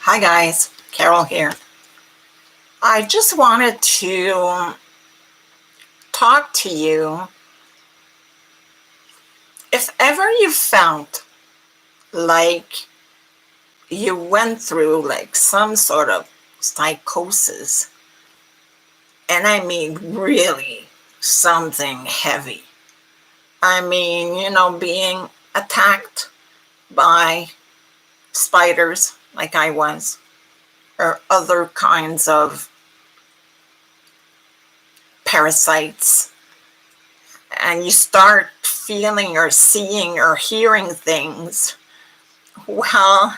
Hi guys, Carole here. I just wanted to talk to you if ever you felt like you went through like some sort of psychosis, and I mean really something heavy. I mean, being attacked by spiders like I was, or other kinds of parasites, and you start feeling or seeing or hearing things. Well,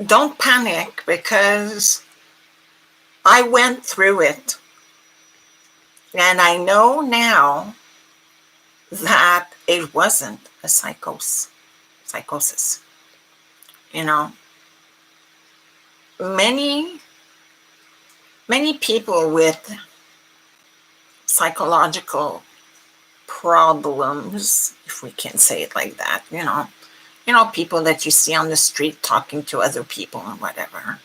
don't panic, because I went through it, and I know now that it wasn't a psychosis. You know, many many people with psychological problems, if we can say it like that, people that you see on the street talking to other people and whatever.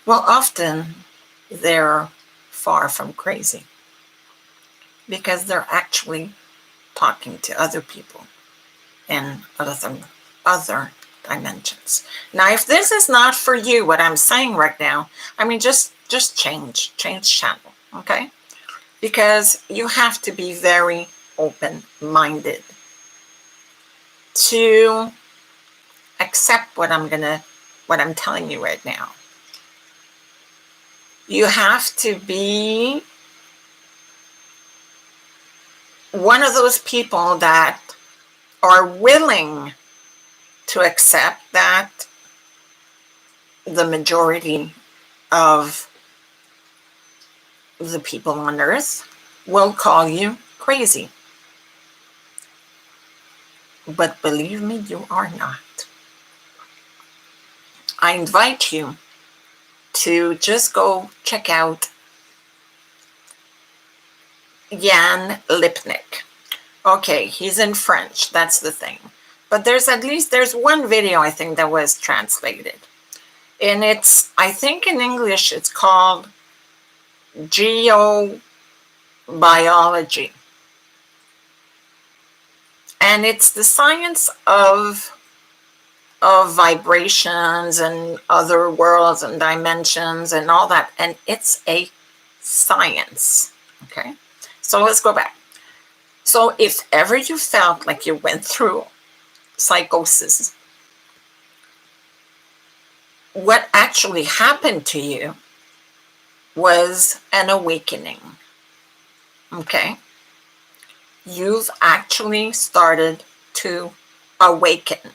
Well, often they're far from crazy, because they're actually talking to other people in other dimensions. Now, if this is not for you, what I'm saying right now, I mean, just change channel, okay? Because you have to be very open-minded to accept what I'm telling you right now. You have to be one of those people that are willing to accept that the majority of the people on earth will call you crazy. But believe me, you are not. I invite you to just go check out Jan Lipnik. Okay, he's in French, that's the thing. But there's one video, I think, that was translated. And I think in English, it's called Geobiology. And it's the science of vibrations and other worlds and dimensions and all that. And it's a science, okay? So let's go back. So if ever you felt like you went through psychosis, what actually happened to you was an awakening, okay? You've actually started to awaken.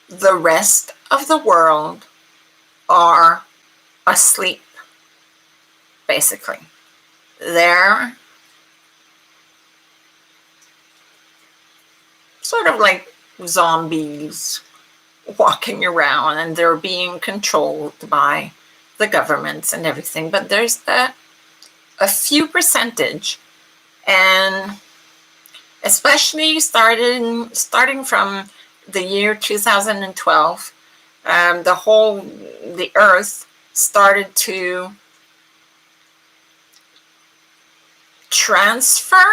The rest of the world are asleep, basically. They're sort of like zombies walking around, and they're being controlled by the governments and everything. But there's a few percentage, and especially starting from the year 2012, the earth started to transfer,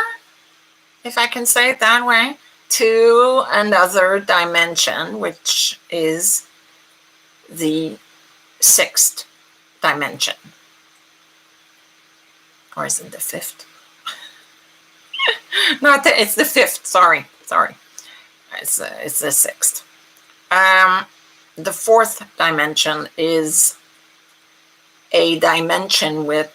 if I can say it that way, to another dimension, which is the sixth dimension. Or is it the fifth? No, it's the fifth. Sorry. It's the sixth. The fourth dimension is a dimension with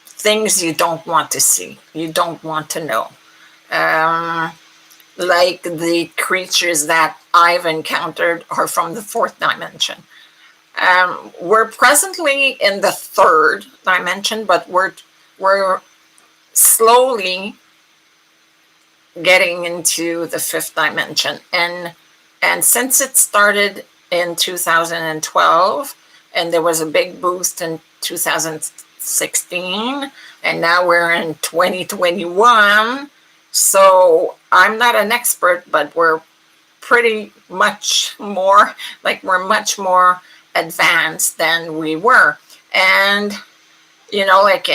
things you don't want to see, you don't want to know. Like the creatures that I've encountered are from the fourth dimension. We're presently in the third dimension, but we're slowly getting into the fifth dimension. And since it started in 2012, and there was a big boost in 2016, and now we're in 2021, So I'm not an expert, but we're pretty much more, like we're much more advanced than we were. And, like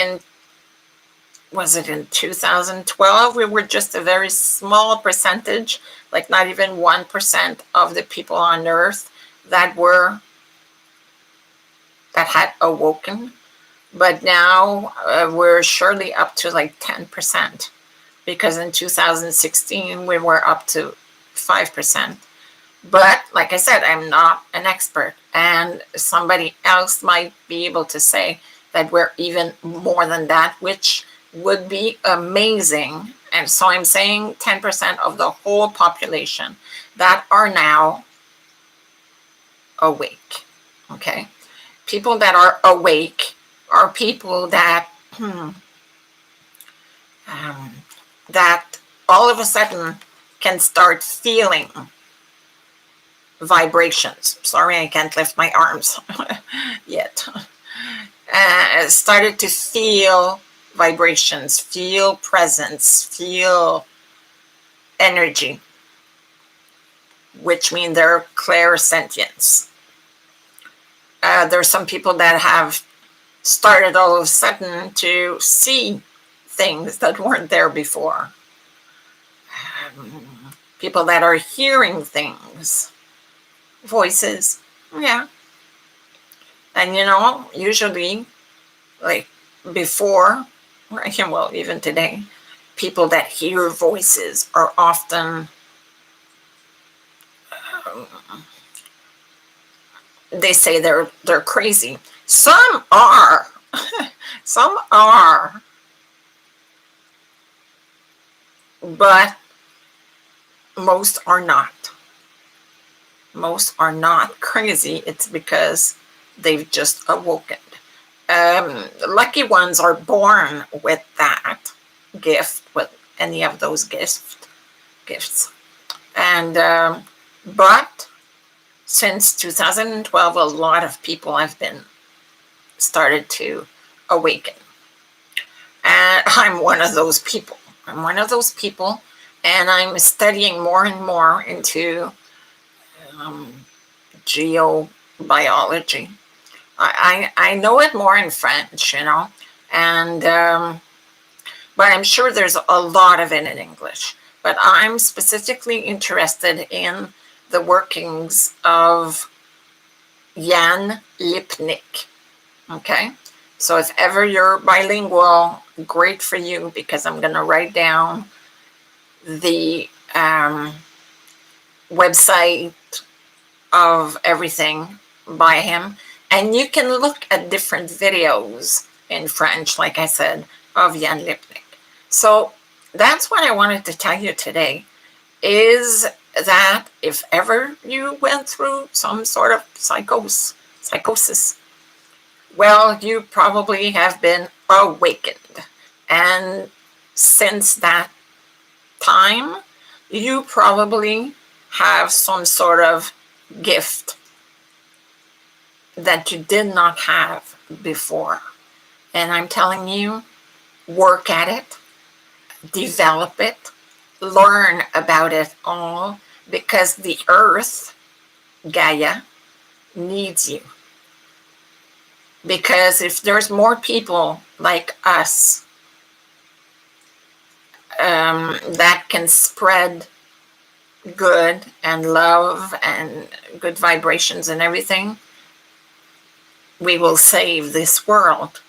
was it in 2012, we were just a very small percentage, like not even 1% of the people on earth that had awoken. But now we're surely up to like 10%, because in 2016 we were up to 5%. But like I said, I'm not an expert, and somebody else might be able to say that we're even more than that, which would be amazing. And so I'm saying 10% of the whole population that are now awake. Okay? People that are awake are people that that all of a sudden can start feeling vibrations. Sorry, I can't lift my arms yet. Started to feel vibrations, feel presence, feel energy, which mean they're clairsentience. There's some people that have started all of a sudden to see things that weren't there before. People that are hearing things, voices, yeah. And usually, like before, well, even today, people that hear voices are often, they say they're crazy. Some are, some are, but most are not. Most are not crazy. It's because they've just awoken. Lucky ones are born with that gift, with any of those gifts. And but since 2012, a lot of people have been started to awaken. And I'm one of those people. And I'm studying more and more into geobiology. I know it more in French, and but I'm sure there's a lot of it in English. But I'm specifically interested in the workings of Jan Lipnik. Okay, so if ever you're bilingual, great for you, because I'm going to write down the website of everything by him, and you can look at different videos in French, like I said, of Jan Lipnik. So that's what I wanted to tell you today, is that if ever you went through some sort of psychosis, well, you probably have been awakened. And since that time, you probably have some sort of gift that you did not have before. And I'm telling you, work at it, develop it, learn about it all, because the earth, Gaia, needs you. Because if there's more people like us that can spread good and love and good vibrations and everything, we will save this world.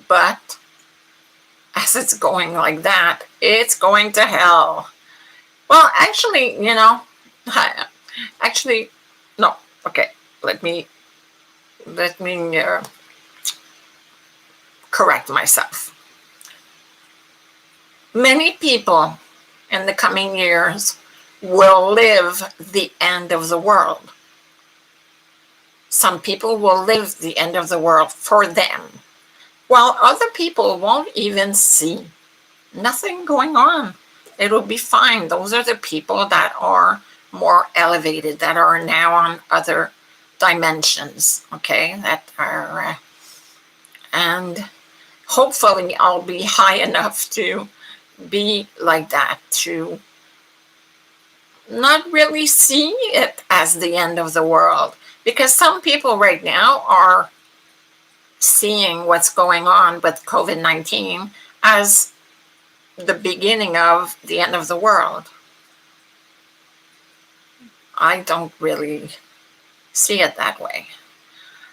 But as it's going like that, it's going to hell. Well, actually, no. Okay, let me correct myself. Many people in the coming years will live the end of the world. Some people will live the end of the world for them, while other people won't even see. Nothing going on. It will be fine. Those are the people that are more elevated, that are now on other dimensions, okay? That are, and hopefully I'll be high enough to be like that, to not really see it as the end of the world. Because some people right now are seeing what's going on with COVID-19 as the beginning of the end of the world. I don't really see it that way.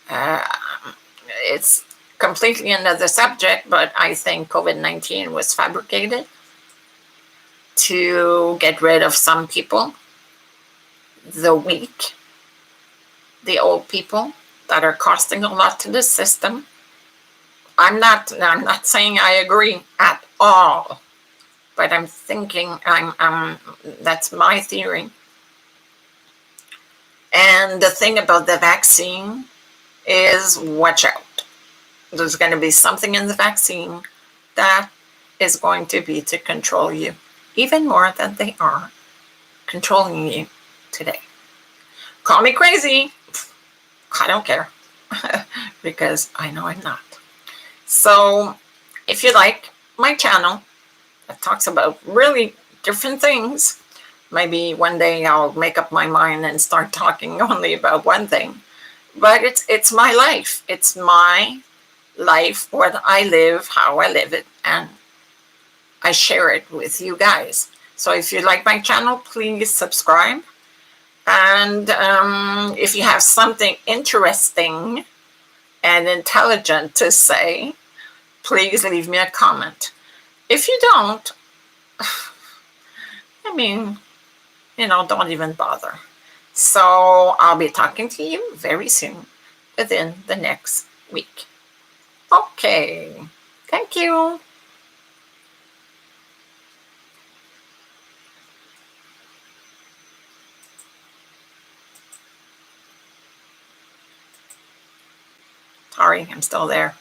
Uh, it's completely another subject, but I think COVID-19 was fabricated to get rid of some people, the weak, the old people that are costing a lot to the system. I'm not saying I agree at all, but I'm thinking that's my theory. And the thing about the vaccine is, watch out. There's going to be something in the vaccine that is going to be to control you even more than they are controlling you today. Call me crazy. I don't care because I know I'm not. So if you like my channel that talks about really different things, maybe one day I'll make up my mind and start talking only about one thing. But it's my life. It's my life, what I live, how I live it, and I share it with you guys. So if you like my channel, please subscribe. And if you have something interesting and intelligent to say, please leave me a comment. If you don't, I mean, don't even bother. So I'll be talking to you very soon, within the next week. Okay, thank you. Sorry, I'm still there.